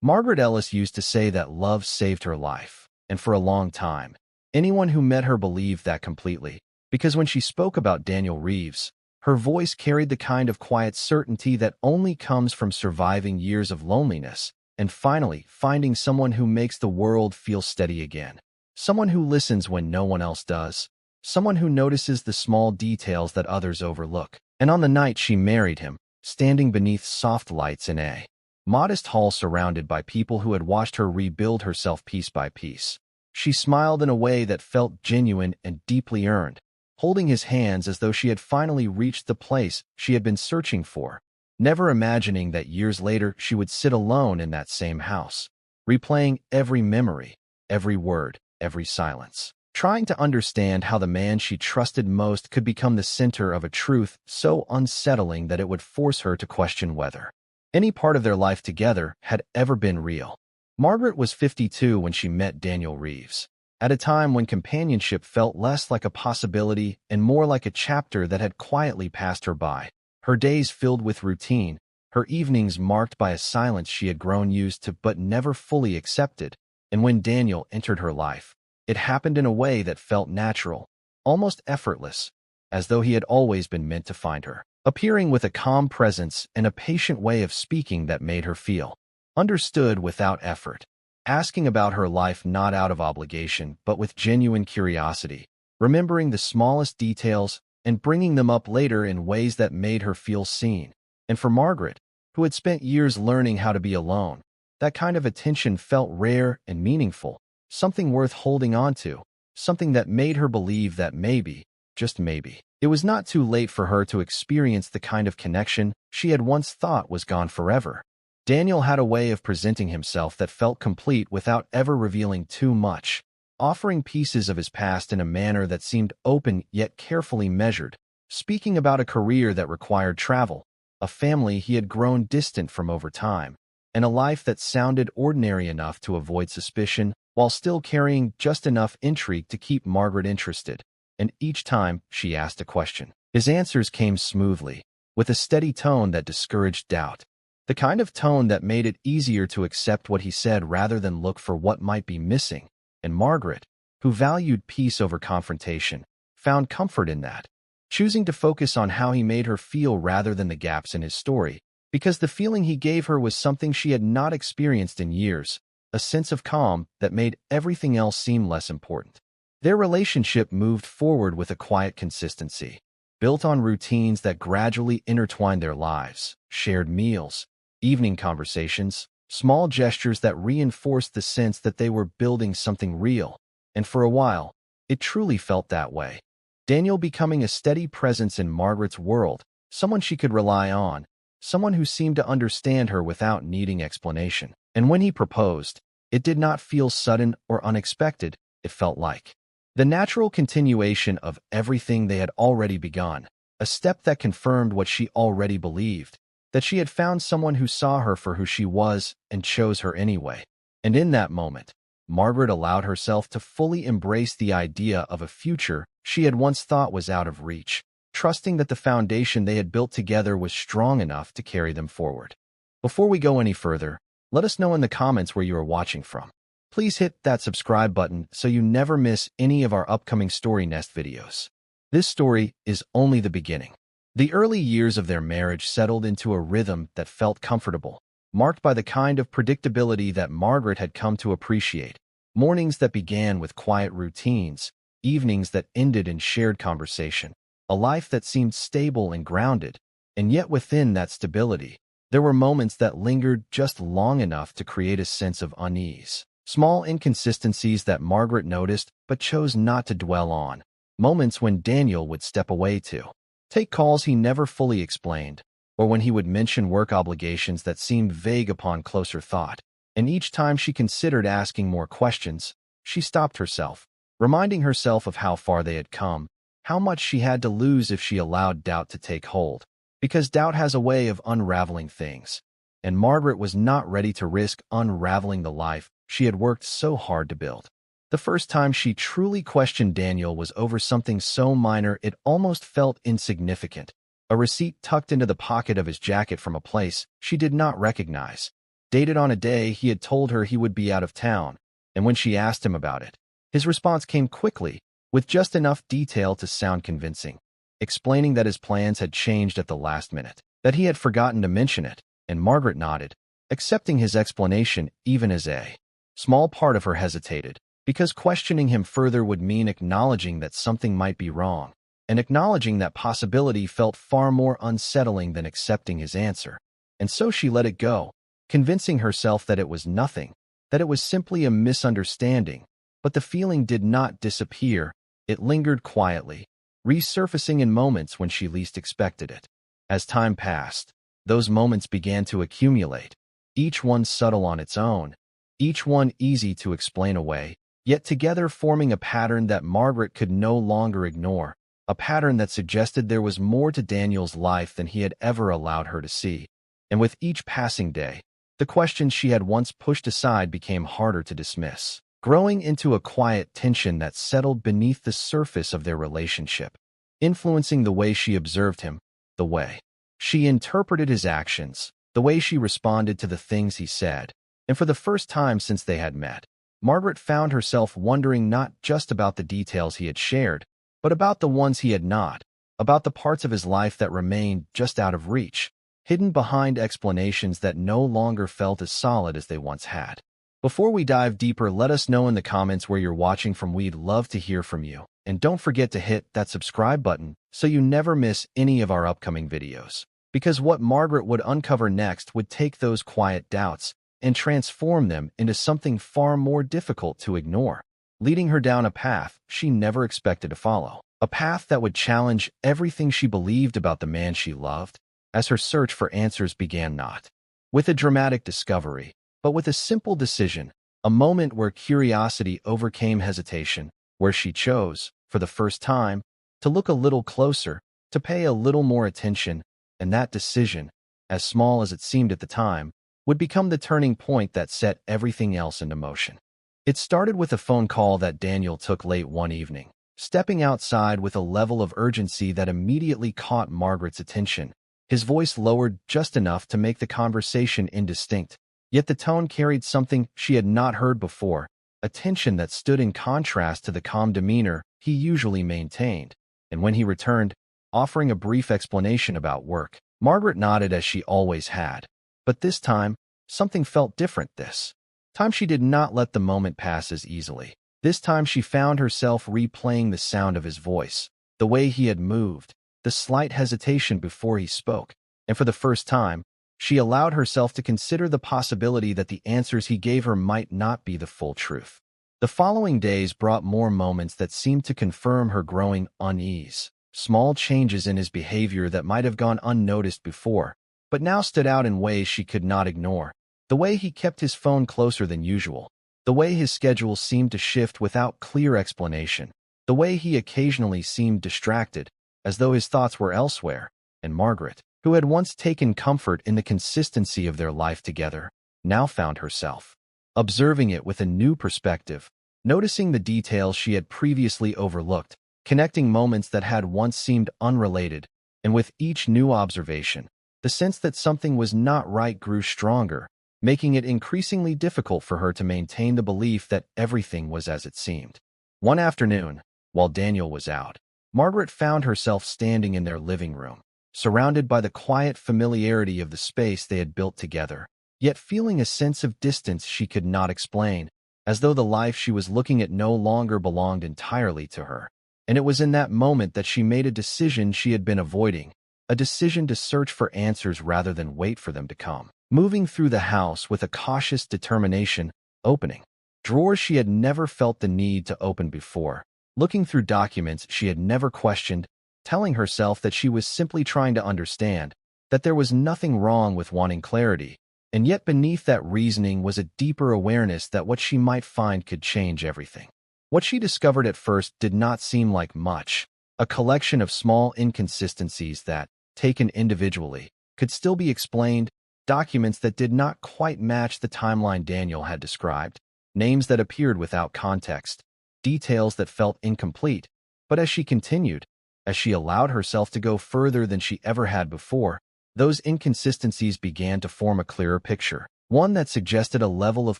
Margaret Ellis used to say that love saved her life, and for a long time, anyone who met her believed that completely, because when she spoke about Daniel Reeves, her voice carried the kind of quiet certainty that only comes from surviving years of loneliness and finally finding someone who makes the world feel steady again. Someone who listens when no one else does. Someone who notices the small details that others overlook. And on the night she married him, standing beneath soft lights in a modest hall surrounded by people who had watched her rebuild herself piece by piece, she smiled in a way that felt genuine and deeply earned, holding his hands as though she had finally reached the place she had been searching for, never imagining that years later she would sit alone in that same house, replaying every memory, every word, every silence, trying to understand how the man she trusted most could become the center of a truth so unsettling that it would force her to question whether any part of their life together had ever been real. Margaret was 52 when she met Daniel Reeves, at a time when companionship felt less like a possibility and more like a chapter that had quietly passed her by. Her days filled with routine, her evenings marked by a silence she had grown used to but never fully accepted, and when Daniel entered her life, it happened in a way that felt natural, almost effortless, as though he had always been meant to find her, appearing with a calm presence and a patient way of speaking that made her feel understood without effort, asking about her life not out of obligation but with genuine curiosity, remembering the smallest details and bringing them up later in ways that made her feel seen. And for Margaret, who had spent years learning how to be alone, that kind of attention felt rare and meaningful, something worth holding on to, something that made her believe that maybe, just maybe, it was not too late for her to experience the kind of connection she had once thought was gone forever. Daniel had a way of presenting himself that felt complete without ever revealing too much, offering pieces of his past in a manner that seemed open yet carefully measured, speaking about a career that required travel, a family he had grown distant from over time, and a life that sounded ordinary enough to avoid suspicion while still carrying just enough intrigue to keep Margaret interested. And each time she asked a question, his answers came smoothly, with a steady tone that discouraged doubt, the kind of tone that made it easier to accept what he said rather than look for what might be missing. And Margaret, who valued peace over confrontation, found comfort in that, choosing to focus on how he made her feel rather than the gaps in his story, because the feeling he gave her was something she had not experienced in years, a sense of calm that made everything else seem less important. Their relationship moved forward with a quiet consistency, built on routines that gradually intertwined their lives, shared meals, evening conversations, small gestures that reinforced the sense that they were building something real. And for a while, it truly felt that way. Daniel becoming a steady presence in Margaret's world, someone she could rely on, someone who seemed to understand her without needing explanation. And when he proposed, it did not feel sudden or unexpected. It felt like the natural continuation of everything they had already begun, a step that confirmed what she already believed, that she had found someone who saw her for who she was and chose her anyway. And in that moment, Margaret allowed herself to fully embrace the idea of a future she had once thought was out of reach, trusting that the foundation they had built together was strong enough to carry them forward. Before we go any further, let us know in the comments where you are watching from. Please hit that subscribe button so you never miss any of our upcoming Story Nest videos. This story is only the beginning. The early years of their marriage settled into a rhythm that felt comfortable, marked by the kind of predictability that Margaret had come to appreciate. Mornings that began with quiet routines, evenings that ended in shared conversation, a life that seemed stable and grounded. And yet within that stability, there were moments that lingered just long enough to create a sense of unease. Small inconsistencies that Margaret noticed but chose not to dwell on. Moments when Daniel would step away to take calls he never fully explained, or when he would mention work obligations that seemed vague upon closer thought. And each time she considered asking more questions, she stopped herself, reminding herself of how far they had come, how much she had to lose if she allowed doubt to take hold. Because doubt has a way of unraveling things, and Margaret was not ready to risk unraveling the life she had worked so hard to build. The first time she truly questioned Daniel was over something so minor it almost felt insignificant, a receipt tucked into the pocket of his jacket from a place she did not recognize. dated on a day he had told her he would be out of town, and when she asked him about it, his response came quickly, with just enough detail to sound convincing, explaining that his plans had changed at the last minute, that he had forgotten to mention it, and Margaret nodded, accepting his explanation even as a small part of her hesitated, because questioning him further would mean acknowledging that something might be wrong, and acknowledging that possibility felt far more unsettling than accepting his answer. And so she let it go, convincing herself that it was nothing, that it was simply a misunderstanding. But the feeling did not disappear. It lingered quietly, resurfacing in moments when she least expected it. As time passed, those moments began to accumulate, each one subtle on its own, each one easy to explain away, yet together forming a pattern that Margaret could no longer ignore, a pattern that suggested there was more to Daniel's life than he had ever allowed her to see. And with each passing day, the questions she had once pushed aside became harder to dismiss, growing into a quiet tension that settled beneath the surface of their relationship, influencing the way she observed him, the way she interpreted his actions, the way she responded to the things he said. And for the first time since they had met, Margaret found herself wondering not just about the details he had shared, but about the ones he had not, about the parts of his life that remained just out of reach, hidden behind explanations that no longer felt as solid as they once had. Before we dive deeper, let us know in the comments where you're watching from. We'd love to hear from you. And don't forget to hit that subscribe button so you never miss any of our upcoming videos. Because what Margaret would uncover next would take those quiet doubts and transform them into something far more difficult to ignore, leading her down a path she never expected to follow, a path that would challenge everything she believed about the man she loved. As her search for answers began, not with a dramatic discovery, but with a simple decision, a moment where curiosity overcame hesitation, where she chose, for the first time, to look a little closer, to pay a little more attention, and that decision, as small as it seemed at the time, would become the turning point that set everything else into motion. It started with a phone call that Daniel took late one evening, stepping outside with a level of urgency that immediately caught Margaret's attention. His voice lowered just enough to make the conversation indistinct, yet the tone carried something she had not heard before, a tension that stood in contrast to the calm demeanor he usually maintained. And when he returned, offering a brief explanation about work, Margaret nodded as she always had. But this time, something felt different. This time she did not let the moment pass as easily. This time she found herself replaying the sound of his voice, the way he had moved, the slight hesitation before he spoke, and for the first time, she allowed herself to consider the possibility that the answers he gave her might not be the full truth. The following days brought more moments that seemed to confirm her growing unease, small changes in his behavior that might have gone unnoticed before, but now stood out in ways she could not ignore. The way he kept his phone closer than usual, the way his schedule seemed to shift without clear explanation, the way he occasionally seemed distracted, as though his thoughts were elsewhere, and Margaret, who had once taken comfort in the consistency of their life together, now found herself observing it with a new perspective, noticing the details she had previously overlooked, connecting moments that had once seemed unrelated, and with each new observation, the sense that something was not right grew stronger, making it increasingly difficult for her to maintain the belief that everything was as it seemed. One afternoon, while Daniel was out, Margaret found herself standing in their living room, surrounded by the quiet familiarity of the space they had built together, yet feeling a sense of distance she could not explain, as though the life she was looking at no longer belonged entirely to her. And it was in that moment that she made a decision she had been avoiding, a decision to search for answers rather than wait for them to come. Moving through the house with a cautious determination, opening drawers she had never felt the need to open before, looking through documents she had never questioned, telling herself that she was simply trying to understand, that there was nothing wrong with wanting clarity, and yet beneath that reasoning was a deeper awareness that what she might find could change everything. What she discovered at first did not seem like much, a collection of small inconsistencies that, taken individually, could still be explained, documents that did not quite match the timeline Daniel had described, names that appeared without context, details that felt incomplete. But as she continued, as she allowed herself to go further than she ever had before, those inconsistencies began to form a clearer picture, one that suggested a level of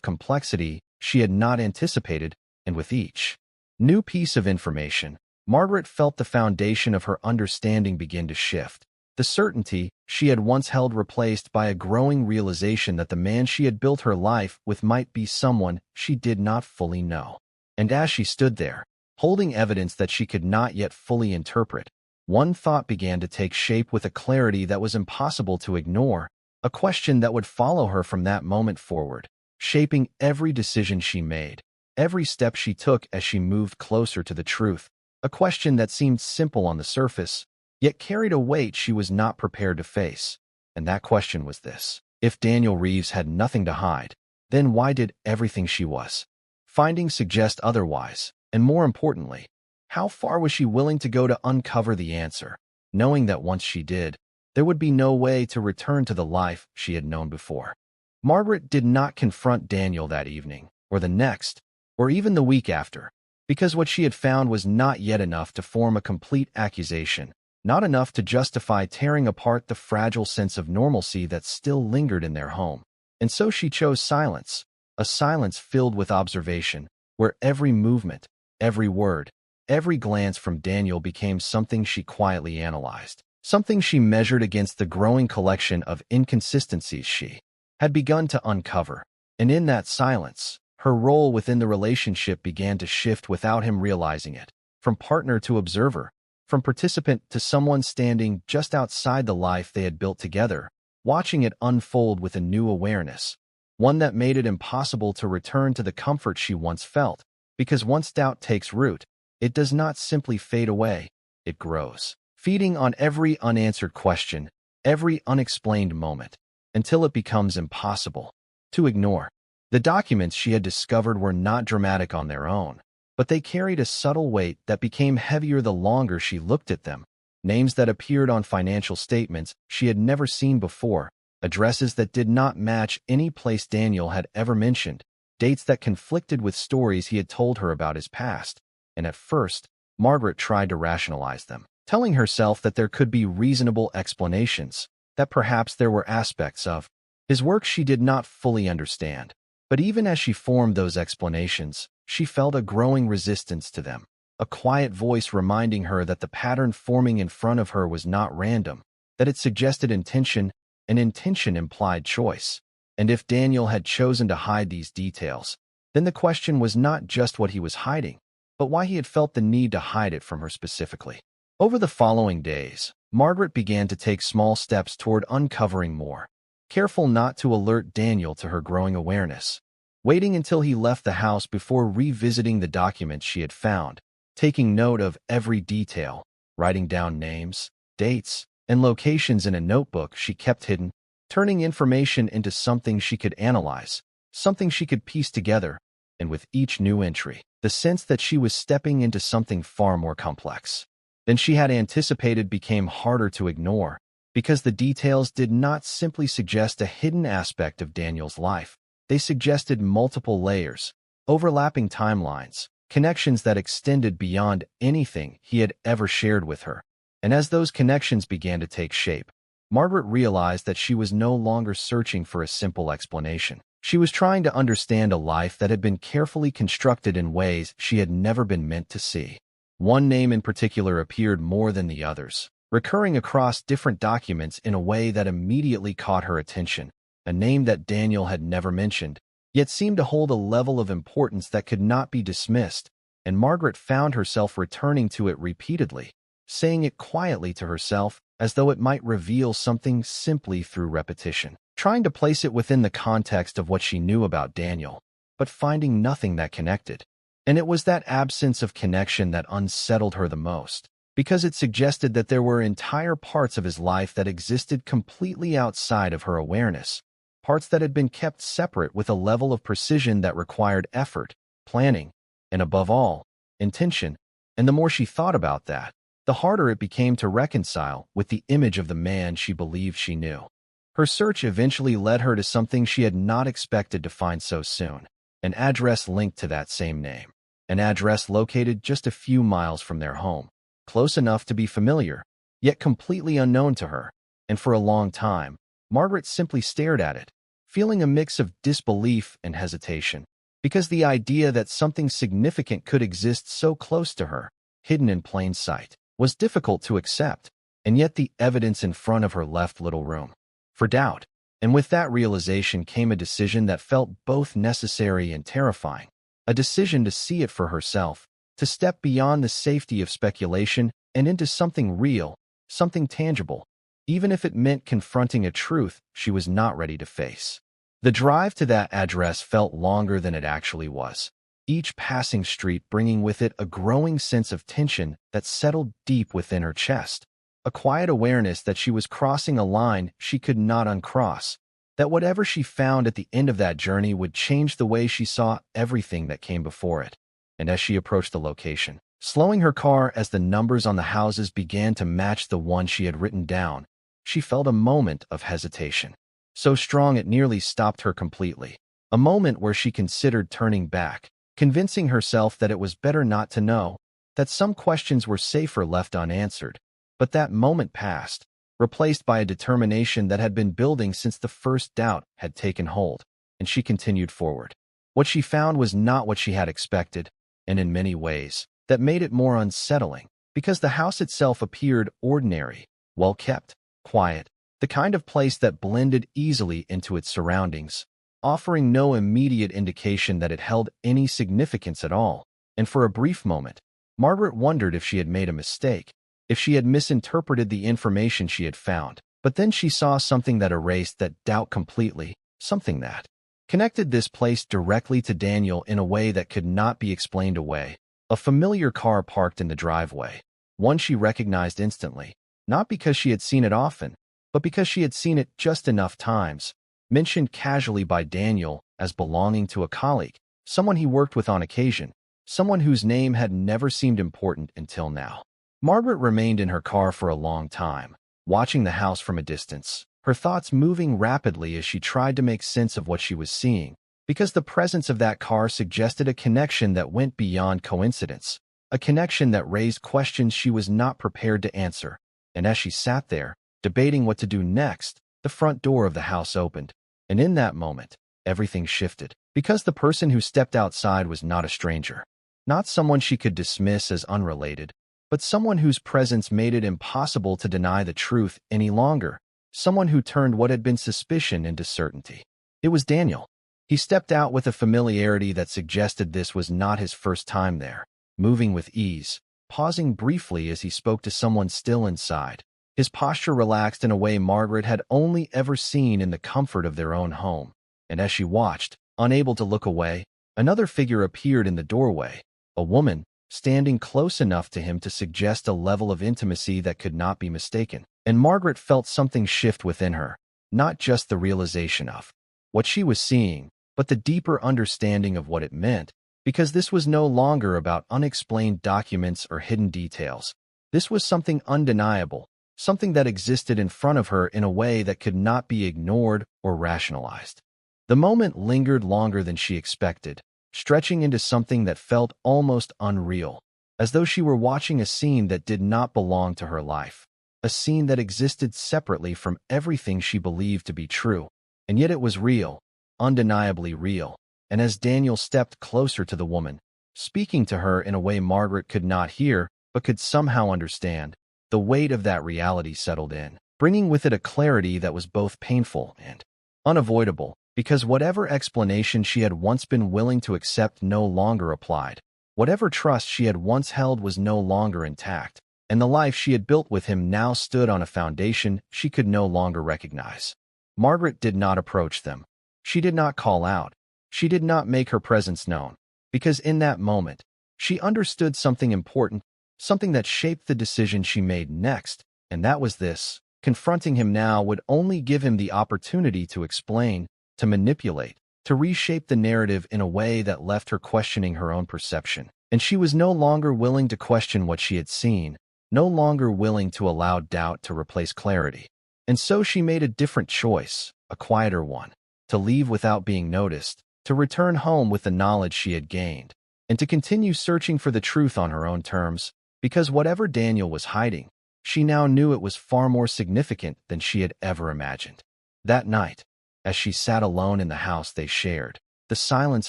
complexity she had not anticipated, and with each new piece of information, Margaret felt the foundation of her understanding begin to shift. The certainty she had once held replaced by a growing realization that the man she had built her life with might be someone she did not fully know. And as she stood there, holding evidence that she could not yet fully interpret, one thought began to take shape with a clarity that was impossible to ignore, a question that would follow her from that moment forward, shaping every decision she made, every step she took as she moved closer to the truth, a question that seemed simple on the surface, yet carried a weight she was not prepared to face. And that question was this: if Daniel Reeves had nothing to hide, then why did everything she was finding suggest otherwise? And more importantly, how far was she willing to go to uncover the answer, knowing that once she did, there would be no way to return to the life she had known before? Margaret did not confront Daniel that evening, or the next, or even the week after, because what she had found was not yet enough to form a complete accusation, not enough to justify tearing apart the fragile sense of normalcy that still lingered in their home. And so she chose silence, a silence filled with observation, where every movement, every word, every glance from Daniel became something she quietly analyzed, something she measured against the growing collection of inconsistencies she had begun to uncover. And in that silence, her role within the relationship began to shift without him realizing it, from partner to observer, from participant to someone standing just outside the life they had built together, watching it unfold with a new awareness, one that made it impossible to return to the comfort she once felt, because once doubt takes root, it does not simply fade away, it grows, feeding on every unanswered question, every unexplained moment, until it becomes impossible to ignore. The documents she had discovered were not dramatic on their own, but they carried a subtle weight that became heavier the longer she looked at them. Names that appeared on financial statements she had never seen before, addresses that did not match any place Daniel had ever mentioned, dates that conflicted with stories he had told her about his past. And at first, Margaret tried to rationalize them, telling herself that there could be reasonable explanations, that perhaps there were aspects of his work she did not fully understand. But even as she formed those explanations, she felt a growing resistance to them, a quiet voice reminding her that the pattern forming in front of her was not random, that it suggested intention, and intention implied choice. And if Daniel had chosen to hide these details, then the question was not just what he was hiding, but why he had felt the need to hide it from her specifically. Over the following days, Margaret began to take small steps toward uncovering more, careful not to alert Daniel to her growing awareness, waiting until he left the house before revisiting the documents she had found, taking note of every detail, writing down names, dates, and locations in a notebook she kept hidden, turning information into something she could analyze, something she could piece together, and with each new entry, the sense that she was stepping into something far more complex than she had anticipated became harder to ignore, because the details did not simply suggest a hidden aspect of Daniel's life. They suggested multiple layers, overlapping timelines, connections that extended beyond anything he had ever shared with her. And as those connections began to take shape, Margaret realized that she was no longer searching for a simple explanation. She was trying to understand a life that had been carefully constructed in ways she had never been meant to see. One name in particular appeared more than the others, recurring across different documents in a way that immediately caught her attention, a name that Daniel had never mentioned, yet seemed to hold a level of importance that could not be dismissed, and Margaret found herself returning to it repeatedly, saying it quietly to herself as though it might reveal something simply through repetition, trying to place it within the context of what she knew about Daniel, but finding nothing that connected. And it was that absence of connection that unsettled her the most, because it suggested that there were entire parts of his life that existed completely outside of her awareness, parts that had been kept separate with a level of precision that required effort, planning, and above all, intention. And the more she thought about that, the harder it became to reconcile with the image of the man she believed she knew. Her search eventually led her to something she had not expected to find so soon, an address linked to that same name, an address located just a few miles from their home, close enough to be familiar, yet completely unknown to her. And for a long time, Margaret simply stared at it, feeling a mix of disbelief and hesitation, because the idea that something significant could exist so close to her, hidden in plain sight, was difficult to accept, and yet the evidence in front of her left little room for doubt. And with that realization came a decision that felt both necessary and terrifying, a decision to see it for herself, to step beyond the safety of speculation and into something real, something tangible, even if it meant confronting a truth she was not ready to face. The drive to that address felt longer than it actually was, each passing street bringing with it a growing sense of tension that settled deep within her chest, a quiet awareness that she was crossing a line she could not uncross, that whatever she found at the end of that journey would change the way she saw everything that came before it. And as she approached the location, slowing her car as the numbers on the houses began to match the one she had written down, she felt a moment of hesitation, so strong it nearly stopped her completely, a moment where she considered turning back, convincing herself that it was better not to know, that some questions were safer left unanswered. But that moment passed, replaced by a determination that had been building since the first doubt had taken hold, and she continued forward. What she found was not what she had expected, and in many ways, that made it more unsettling, because the house itself appeared ordinary, well-kept, quiet, the kind of place that blended easily into its surroundings, offering no immediate indication that it held any significance at all. And for a brief moment, Margaret wondered if she had made a mistake, if she had misinterpreted the information she had found. But then she saw something that erased that doubt completely, something that connected this place directly to Daniel in a way that could not be explained away. A familiar car parked in the driveway, one she recognized instantly, not because she had seen it often, but because she had seen it just enough times, mentioned casually by Daniel as belonging to a colleague, someone he worked with on occasion, someone whose name had never seemed important until now. Margaret remained in her car for a long time, watching the house from a distance, her thoughts moving rapidly as she tried to make sense of what she was seeing, because the presence of that car suggested a connection that went beyond coincidence, a connection that raised questions she was not prepared to answer. And as she sat there, debating what to do next, the front door of the house opened, and in that moment, everything shifted, because the person who stepped outside was not a stranger, not someone she could dismiss as unrelated, but someone whose presence made it impossible to deny the truth any longer, someone who turned what had been suspicion into certainty. It was Daniel. He stepped out with a familiarity that suggested this was not his first time there, moving with ease, pausing briefly as he spoke to someone still inside, his posture relaxed in a way Margaret had only ever seen in the comfort of their own home. And as she watched, unable to look away, another figure appeared in the doorway, a woman, standing close enough to him to suggest a level of intimacy that could not be mistaken. And Margaret felt something shift within her, not just the realization of what she was seeing, but the deeper understanding of what it meant, because this was no longer about unexplained documents or hidden details. This was something undeniable, something that existed in front of her in a way that could not be ignored or rationalized. The moment lingered longer than she expected, stretching into something that felt almost unreal, as though she were watching a scene that did not belong to her life, a scene that existed separately from everything she believed to be true. And yet it was real, undeniably real. And as Daniel stepped closer to the woman, speaking to her in a way Margaret could not hear but could somehow understand, the weight of that reality settled in, bringing with it a clarity that was both painful and unavoidable, because whatever explanation she had once been willing to accept no longer applied. Whatever trust she had once held was no longer intact, and the life she had built with him now stood on a foundation she could no longer recognize. Margaret did not approach them. She did not call out. She did not make her presence known, because in that moment, she understood something important, something that shaped the decision she made next, and that was this: confronting him now would only give him the opportunity to explain, to manipulate, to reshape the narrative in a way that left her questioning her own perception. And she was no longer willing to question what she had seen, no longer willing to allow doubt to replace clarity. And so she made a different choice, a quieter one, to leave without being noticed, to return home with the knowledge she had gained, and to continue searching for the truth on her own terms, because whatever Daniel was hiding, she now knew it was far more significant than she had ever imagined. That night, As she sat alone in the house they shared, the silence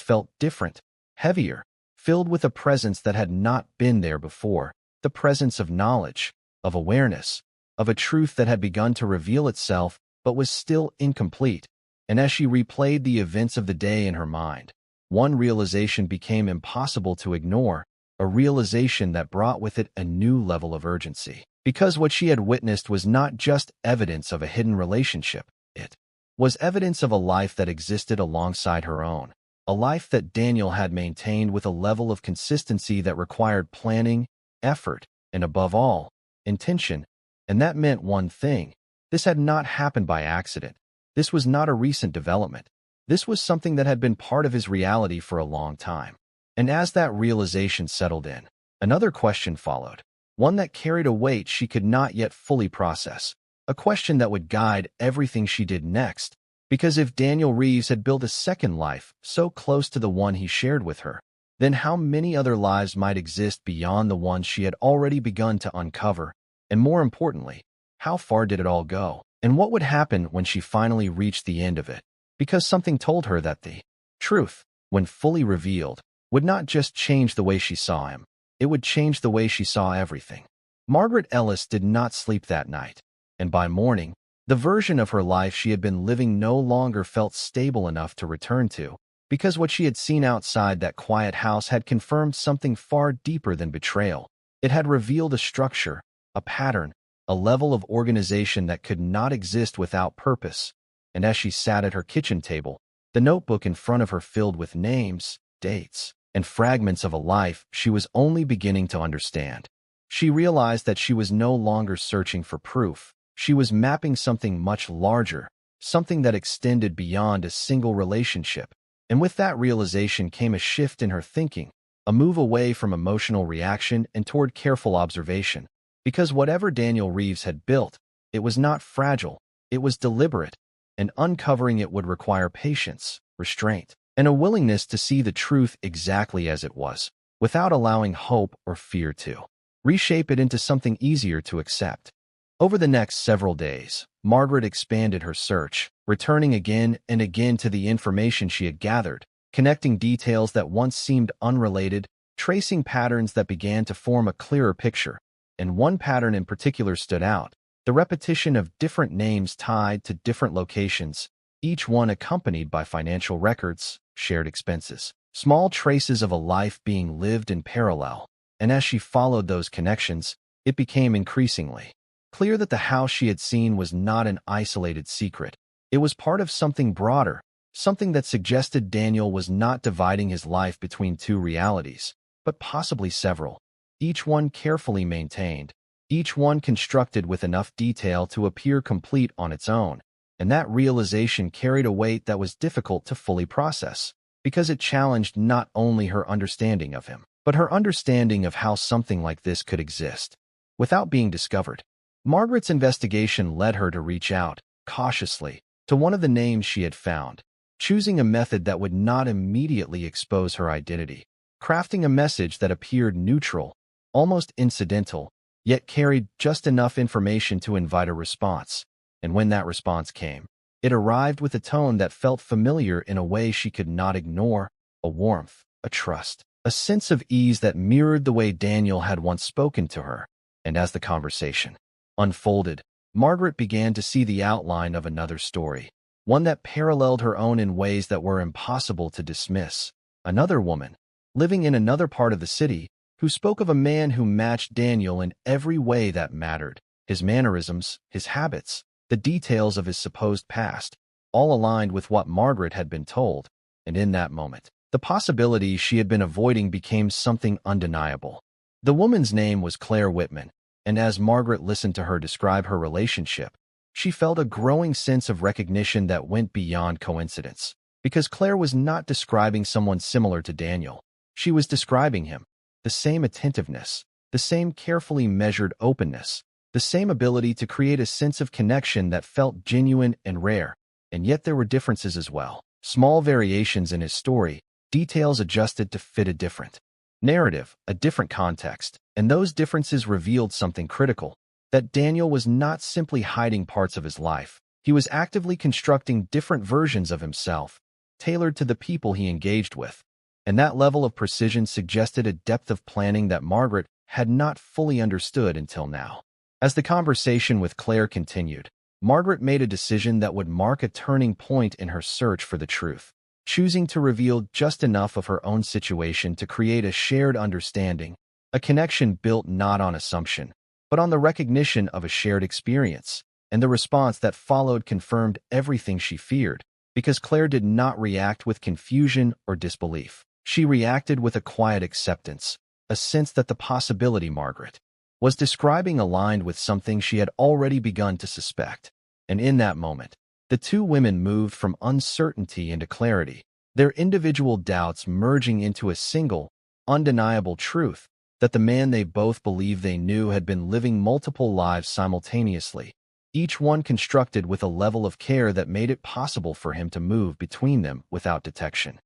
felt different, heavier, filled with a presence that had not been there before, the presence of knowledge, of awareness, of a truth that had begun to reveal itself but was still incomplete. And as she replayed the events of the day in her mind, one realization became impossible to ignore, a realization that brought with it a new level of urgency. Because what she had witnessed was not just evidence of a hidden relationship, it was evidence of a life that existed alongside her own, a life that Daniel had maintained with a level of consistency that required planning, effort, and above all, intention. And that meant one thing: this had not happened by accident. This was not a recent development. This was something that had been part of his reality for a long time. And as that realization settled in, another question followed, one that carried a weight she could not yet fully process, a question that would guide everything she did next. Because if Daniel Reeves had built a second life so close to the one he shared with her, then how many other lives might exist beyond the one she had already begun to uncover? And more importantly, how far did it all go? And what would happen when she finally reached the end of it? Because something told her that the truth, when fully revealed, would not just change the way she saw him, it would change the way she saw everything. Margaret Ellis did not sleep that night, and by morning, the version of her life she had been living no longer felt stable enough to return to, because what she had seen outside that quiet house had confirmed something far deeper than betrayal. It had revealed a structure, a pattern, a level of organization that could not exist without purpose. And as she sat at her kitchen table, the notebook in front of her filled with names, dates, and fragments of a life she was only beginning to understand, she realized that she was no longer searching for proof. She was mapping something much larger, something that extended beyond a single relationship. And with that realization came a shift in her thinking, a move away from emotional reaction and toward careful observation. Because whatever Daniel Reeves had built, it was not fragile, it was deliberate, and uncovering it would require patience, restraint, and a willingness to see the truth exactly as it was, without allowing hope or fear to reshape it into something easier to accept. Over the next several days, Margaret expanded her search, returning again and again to the information she had gathered, connecting details that once seemed unrelated, tracing patterns that began to form a clearer picture. And one pattern in particular stood out: the repetition of different names tied to different locations, each one accompanied by financial records, shared expenses, small traces of a life being lived in parallel. And as she followed those connections, it became increasingly clear that the house she had seen was not an isolated secret. It was part of something broader, something that suggested Daniel was not dividing his life between two realities, but possibly several, each one carefully maintained, each one constructed with enough detail to appear complete on its own. And that realization carried a weight that was difficult to fully process, because it challenged not only her understanding of him, but her understanding of how something like this could exist without being discovered. Margaret's investigation led her to reach out, cautiously, to one of the names she had found, choosing a method that would not immediately expose her identity, crafting a message that appeared neutral, almost incidental, yet carried just enough information to invite a response. And when that response came, it arrived with a tone that felt familiar in a way she could not ignore, a warmth, a trust, a sense of ease that mirrored the way Daniel had once spoken to her. And as the conversation unfolded, Margaret began to see the outline of another story, one that paralleled her own in ways that were impossible to dismiss. Another woman, living in another part of the city, who spoke of a man who matched Daniel in every way that mattered: his mannerisms, his habits, the details of his supposed past, all aligned with what Margaret had been told. And in that moment, the possibility she had been avoiding became something undeniable. The woman's name was Claire Whitman, and as Margaret listened to her describe her relationship, she felt a growing sense of recognition that went beyond coincidence. Because Claire was not describing someone similar to Daniel. She was describing him. The same attentiveness, the same carefully measured openness, the same ability to create a sense of connection that felt genuine and rare. And yet there were differences as well. Small variations in his story, details adjusted to fit a different narrative, a different context. And those differences revealed something critical: that Daniel was not simply hiding parts of his life. He was actively constructing different versions of himself, tailored to the people he engaged with. And that level of precision suggested a depth of planning that Margaret had not fully understood until now. As the conversation with Claire continued, Margaret made a decision that would mark a turning point in her search for the truth, choosing to reveal just enough of her own situation to create a shared understanding, a connection built not on assumption, but on the recognition of a shared experience. And the response that followed confirmed everything she feared, because Claire did not react with confusion or disbelief. She reacted with a quiet acceptance, a sense that the possibility Margaret was describing aligned with something she had already begun to suspect. And in that moment, the two women moved from uncertainty into clarity, their individual doubts merging into a single, undeniable truth that the man they both believed they knew had been living multiple lives simultaneously, each one constructed with a level of care that made it possible for him to move between them without detection.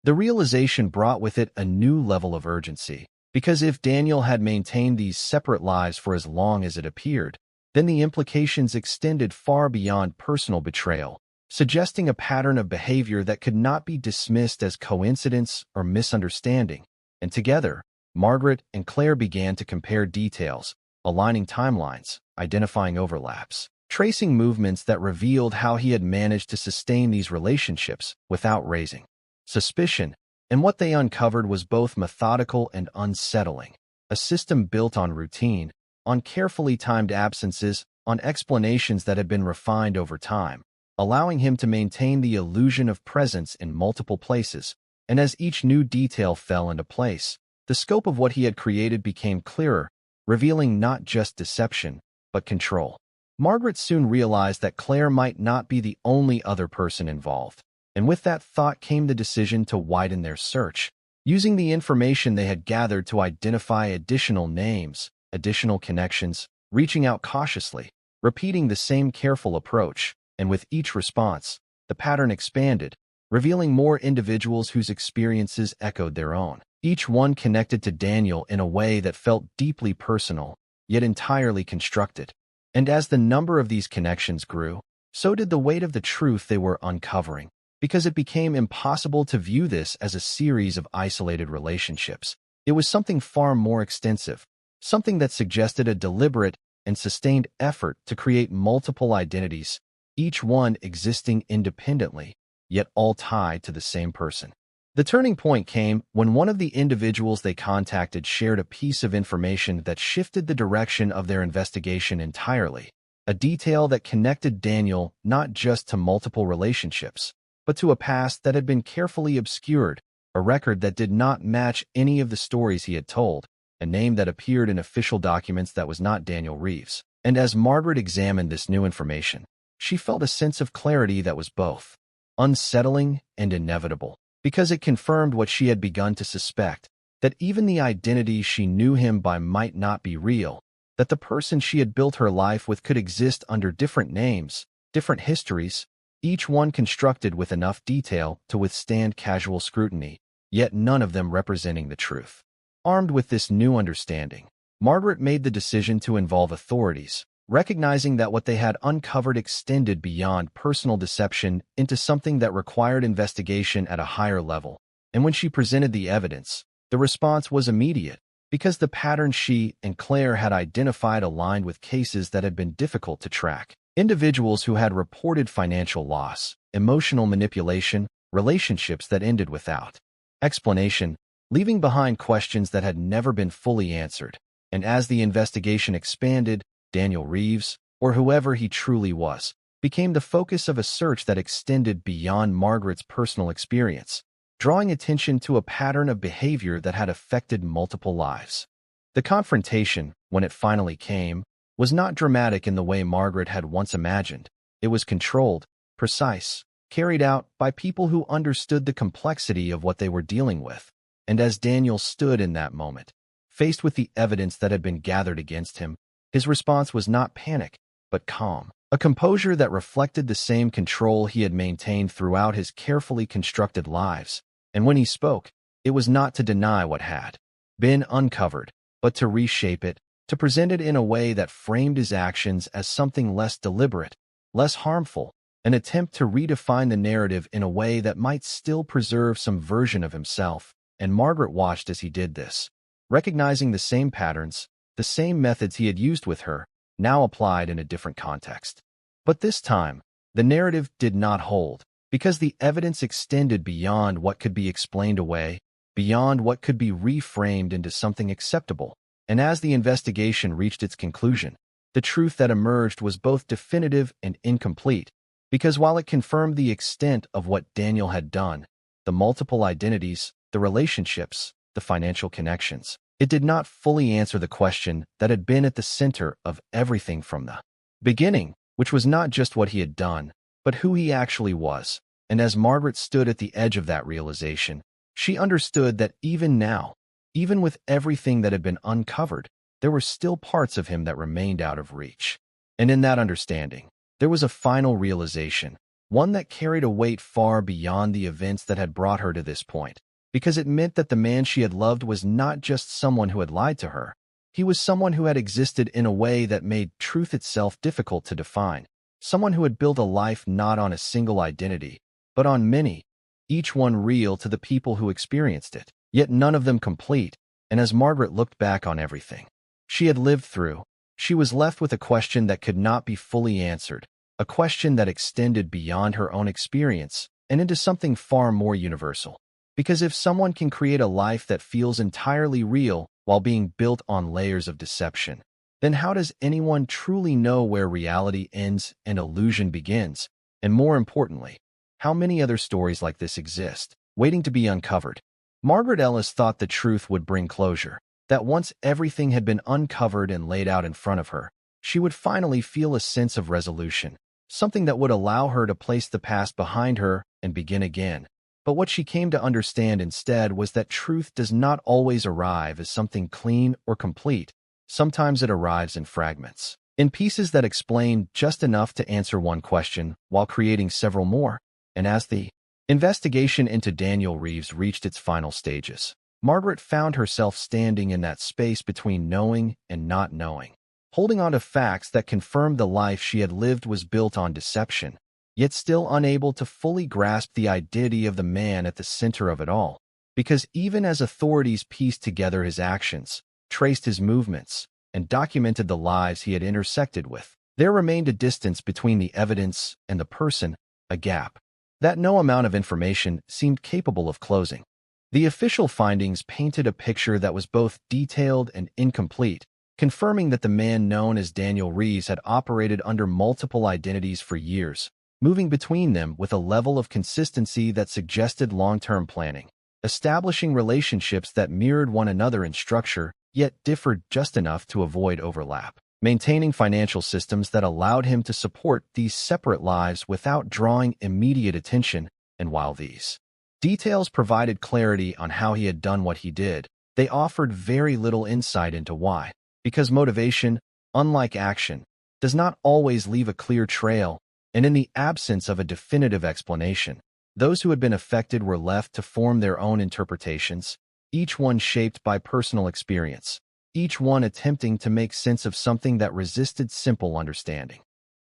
The realization brought with it a new level of urgency, because if Daniel had maintained these separate lives for as long as it appeared, then the implications extended far beyond personal betrayal, suggesting a pattern of behavior that could not be dismissed as coincidence or misunderstanding. And together, Margaret and Claire began to compare details, aligning timelines, identifying overlaps, tracing movements that revealed how he had managed to sustain these relationships without raising suspicion. And what they uncovered was both methodical and unsettling, a system built on routine, on carefully timed absences, on explanations that had been refined over time, allowing him to maintain the illusion of presence in multiple places. And as each new detail fell into place, the scope of what he had created became clearer, revealing not just deception, but control. Margaret soon realized that Claire might not be the only other person involved. And with that thought came the decision to widen their search, using the information they had gathered to identify additional names, additional connections, reaching out cautiously, repeating the same careful approach. And with each response, the pattern expanded, revealing more individuals whose experiences echoed their own, each one connected to Daniel in a way that felt deeply personal, yet entirely constructed. And as the number of these connections grew, so did the weight of the truth they were uncovering, because it became impossible to view this as a series of isolated relationships. It was something far more extensive, something that suggested a deliberate and sustained effort to create multiple identities, each one existing independently, yet all tied to the same person. The turning point came when one of the individuals they contacted shared a piece of information that shifted the direction of their investigation entirely, a detail that connected Daniel not just to multiple relationships, but to a past that had been carefully obscured, a record that did not match any of the stories he had told, a name that appeared in official documents that was not Daniel Reeves. And as Margaret examined this new information, she felt a sense of clarity that was both unsettling and inevitable, because it confirmed what she had begun to suspect, that even the identity she knew him by might not be real, that the person she had built her life with could exist under different names, different histories, each one constructed with enough detail to withstand casual scrutiny, yet none of them representing the truth. Armed with this new understanding, Margaret made the decision to involve authorities, recognizing that what they had uncovered extended beyond personal deception into something that required investigation at a higher level. And when she presented the evidence, the response was immediate, because the pattern she and Claire had identified aligned with cases that had been difficult to track. Individuals who had reported financial loss, emotional manipulation, relationships that ended without explanation, leaving behind questions that had never been fully answered. And as the investigation expanded, Daniel Reeves, or whoever he truly was, became the focus of a search that extended beyond Margaret's personal experience, drawing attention to a pattern of behavior that had affected multiple lives. The confrontation, when it finally came, was not dramatic in the way Margaret had once imagined. It was controlled, precise, carried out by people who understood the complexity of what they were dealing with. And as Daniel stood in that moment, faced with the evidence that had been gathered against him, his response was not panic, but calm, a composure that reflected the same control he had maintained throughout his carefully constructed lives. And when he spoke, it was not to deny what had been uncovered, but to reshape it, to present it in a way that framed his actions as something less deliberate, less harmful, an attempt to redefine the narrative in a way that might still preserve some version of himself, and Margaret watched as he did this, recognizing the same patterns, the same methods he had used with her, now applied in a different context. But this time, the narrative did not hold, because the evidence extended beyond what could be explained away, beyond what could be reframed into something acceptable. And as the investigation reached its conclusion, the truth that emerged was both definitive and incomplete, because while it confirmed the extent of what Daniel had done, the multiple identities, the relationships, the financial connections, it did not fully answer the question that had been at the center of everything from the beginning, which was not just what he had done, but who he actually was. And as Margaret stood at the edge of that realization, she understood that even now, even with everything that had been uncovered, there were still parts of him that remained out of reach. And in that understanding, there was a final realization, one that carried a weight far beyond the events that had brought her to this point, because it meant that the man she had loved was not just someone who had lied to her. He was someone who had existed in a way that made truth itself difficult to define, someone who had built a life not on a single identity, but on many, each one real to the people who experienced it, yet none of them complete. And as Margaret looked back on everything she had lived through, she was left with a question that could not be fully answered, a question that extended beyond her own experience and into something far more universal. Because if someone can create a life that feels entirely real while being built on layers of deception, then how does anyone truly know where reality ends and illusion begins? And more importantly, how many other stories like this exist, waiting to be uncovered? Margaret Ellis thought the truth would bring closure, that once everything had been uncovered and laid out in front of her, she would finally feel a sense of resolution, something that would allow her to place the past behind her and begin again. But what she came to understand instead was that truth does not always arrive as something clean or complete. Sometimes it arrives in fragments, in pieces that explain just enough to answer one question while creating several more. And as the investigation into Daniel Reeves reached its final stages, Margaret found herself standing in that space between knowing and not knowing, holding on to facts that confirmed the life she had lived was built on deception, yet still unable to fully grasp the identity of the man at the center of it all. Because even as authorities pieced together his actions, traced his movements, and documented the lives he had intersected with, there remained a distance between the evidence and the person, a gap that no amount of information seemed capable of closing. The official findings painted a picture that was both detailed and incomplete, confirming that the man known as Daniel Reeves had operated under multiple identities for years, moving between them with a level of consistency that suggested long-term planning, establishing relationships that mirrored one another in structure, yet differed just enough to avoid overlap, maintaining financial systems that allowed him to support these separate lives without drawing immediate attention. And while these details provided clarity on how he had done what he did, they offered very little insight into why, because motivation, unlike action, does not always leave a clear trail, and in the absence of a definitive explanation, those who had been affected were left to form their own interpretations, each one shaped by personal experience, each one attempting to make sense of something that resisted simple understanding.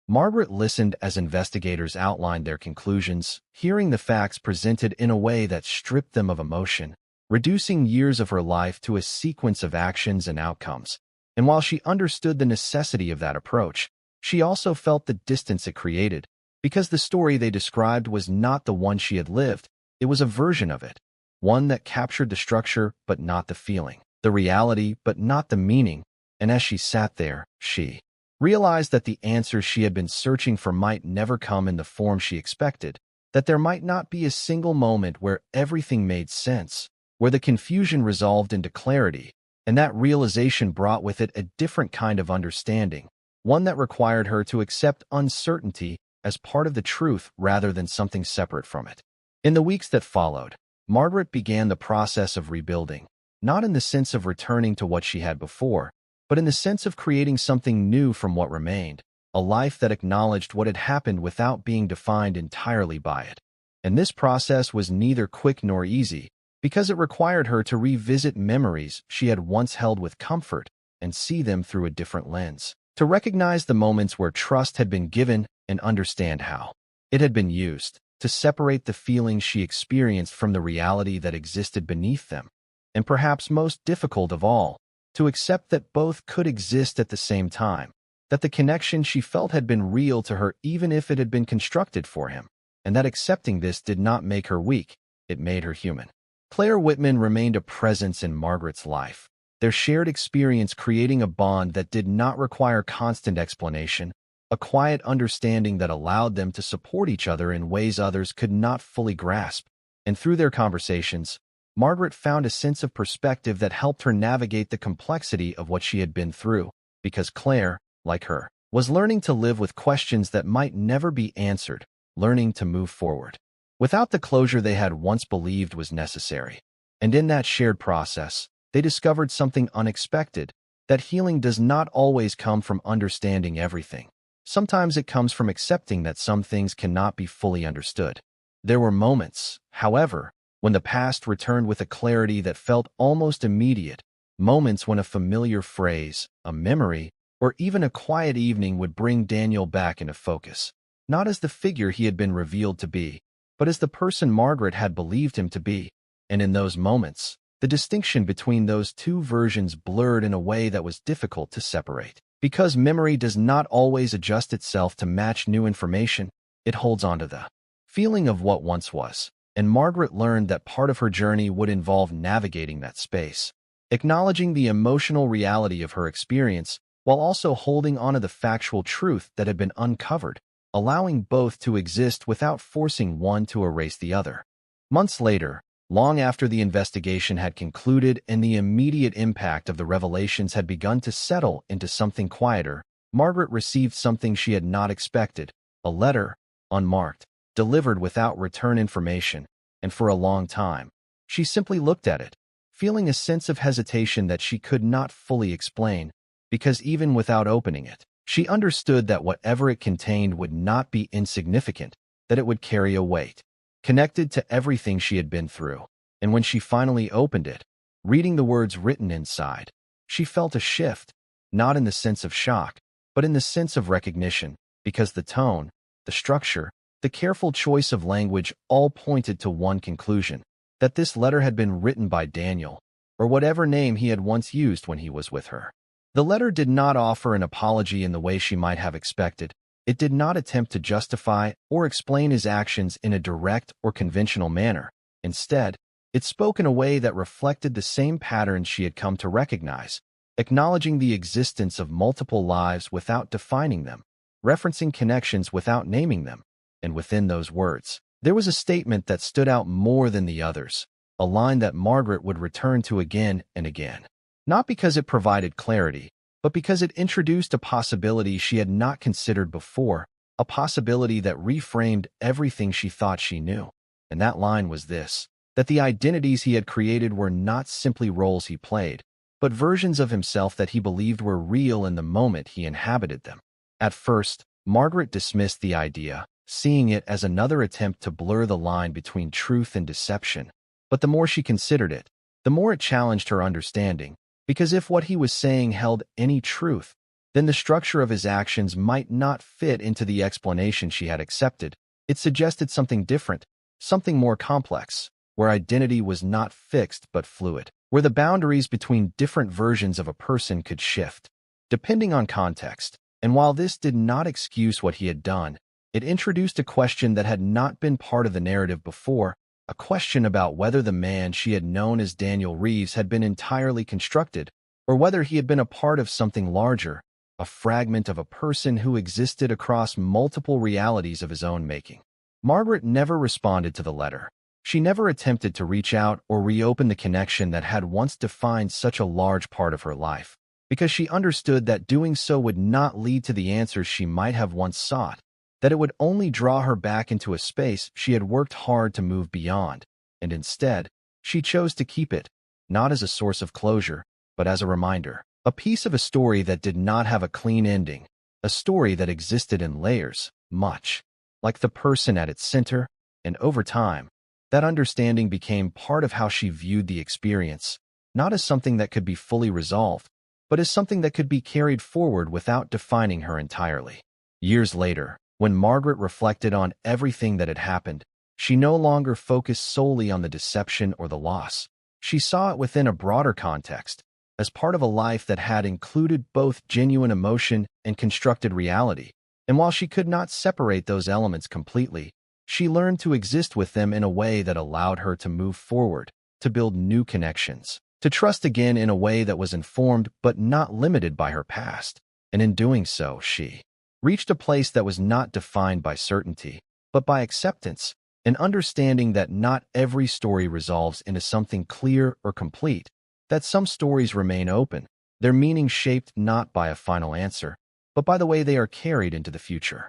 Margaret listened as investigators outlined their conclusions, hearing the facts presented in a way that stripped them of emotion, reducing years of her life to a sequence of actions and outcomes. And while she understood the necessity of that approach, she also felt the distance it created, because the story they described was not the one she had lived. It was a version of it, one that captured the structure but not the feeling, the reality but not the meaning. And as she sat there, she realized that the answers she had been searching for might never come in the form she expected, that there might not be a single moment where everything made sense, where the confusion resolved into clarity, and that realization brought with it a different kind of understanding, one that required her to accept uncertainty as part of the truth rather than something separate from it. In the weeks that followed, Margaret began the process of rebuilding, not in the sense of returning to what she had before, but in the sense of creating something new from what remained, a life that acknowledged what had happened without being defined entirely by it. And this process was neither quick nor easy, because it required her to revisit memories she had once held with comfort and see them through a different lens, to recognize the moments where trust had been given and understand how it had been used to separate the feelings she experienced from the reality that existed beneath them. And perhaps most difficult of all, to accept that both could exist at the same time, that the connection she felt had been real to her even if it had been constructed for him, and that accepting this did not make her weak, it made her human. Claire Whitman remained a presence in Margaret's life, their shared experience creating a bond that did not require constant explanation, a quiet understanding that allowed them to support each other in ways others could not fully grasp. And through their conversations, Margaret found a sense of perspective that helped her navigate the complexity of what she had been through, because Claire, like her, was learning to live with questions that might never be answered, learning to move forward without the closure they had once believed was necessary. And in that shared process, they discovered something unexpected, that healing does not always come from understanding everything. Sometimes it comes from accepting that some things cannot be fully understood. There were moments, however, when the past returned with a clarity that felt almost immediate, moments when a familiar phrase, a memory, or even a quiet evening would bring Daniel back into focus, not as the figure he had been revealed to be, but as the person Margaret had believed him to be. And in those moments, the distinction between those two versions blurred in a way that was difficult to separate. Because memory does not always adjust itself to match new information, it holds onto the feeling of what once was. And Margaret learned that part of her journey would involve navigating that space, acknowledging the emotional reality of her experience while also holding onto the factual truth that had been uncovered, allowing both to exist without forcing one to erase the other. Months later, long after the investigation had concluded and the immediate impact of the revelations had begun to settle into something quieter, Margaret received something she had not expected, a letter, unmarked, delivered without return information, and for a long time, she simply looked at it, feeling a sense of hesitation that she could not fully explain, because even without opening it, she understood that whatever it contained would not be insignificant, that it would carry a weight, connected to everything she had been through. And when she finally opened it, reading the words written inside, she felt a shift, not in the sense of shock, but in the sense of recognition, because the tone, the structure, the careful choice of language all pointed to one conclusion, that this letter had been written by Daniel, or whatever name he had once used when he was with her. The letter did not offer an apology in the way she might have expected. It did not attempt to justify or explain his actions in a direct or conventional manner. Instead, it spoke in a way that reflected the same patterns she had come to recognize, acknowledging the existence of multiple lives without defining them, referencing connections without naming them. And within those words, there was a statement that stood out more than the others, a line that Margaret would return to again and again. Not because it provided clarity, but because it introduced a possibility she had not considered before, a possibility that reframed everything she thought she knew. And that line was this, that the identities he had created were not simply roles he played, but versions of himself that he believed were real in the moment he inhabited them. At first, Margaret dismissed the idea, seeing it as another attempt to blur the line between truth and deception. But the more she considered it, the more it challenged her understanding, because if what he was saying held any truth, then the structure of his actions might not fit into the explanation she had accepted. It suggested something different, something more complex, where identity was not fixed but fluid, where the boundaries between different versions of a person could shift, depending on context. And while this did not excuse what he had done, it introduced a question that had not been part of the narrative before, a question about whether the man she had known as Daniel Reeves had been entirely constructed, or whether he had been a part of something larger, a fragment of a person who existed across multiple realities of his own making. Margaret never responded to the letter. She never attempted to reach out or reopen the connection that had once defined such a large part of her life, because she understood that doing so would not lead to the answers she might have once sought, that it would only draw her back into a space she had worked hard to move beyond, and instead, she chose to keep it, not as a source of closure, but as a reminder, a piece of a story that did not have a clean ending, a story that existed in layers, much like the person at its center, and over time, that understanding became part of how she viewed the experience, not as something that could be fully resolved, but as something that could be carried forward without defining her entirely. Years later, When Margaret reflected on everything that had happened, she no longer focused solely on the deception or the loss. She saw it within a broader context, as part of a life that had included both genuine emotion and constructed reality. And while she could not separate those elements completely, she learned to exist with them in a way that allowed her to move forward, to build new connections, to trust again in a way that was informed but not limited by her past. And in doing so, she reached a place that was not defined by certainty, but by acceptance, an understanding that not every story resolves into something clear or complete, that some stories remain open, their meaning shaped not by a final answer, but by the way they are carried into the future.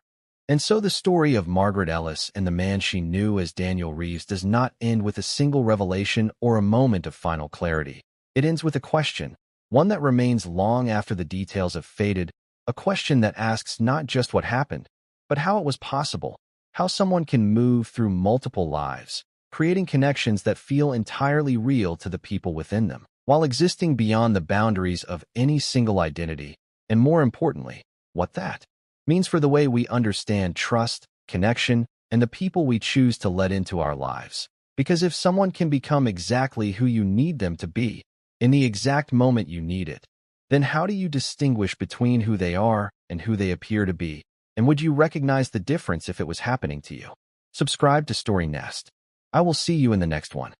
And so the story of Margaret Ellis and the man she knew as Daniel Reeves does not end with a single revelation or a moment of final clarity. It ends with a question, one that remains long after the details have faded, a question that asks not just what happened, but how it was possible, how someone can move through multiple lives, creating connections that feel entirely real to the people within them, while existing beyond the boundaries of any single identity, and more importantly, what that means for the way we understand trust, connection, and the people we choose to let into our lives. Because if someone can become exactly who you need them to be, in the exact moment you need it, then how do you distinguish between who they are and who they appear to be? And would you recognize the difference if it was happening to you? Subscribe to Story Nest. I will see you in the next one.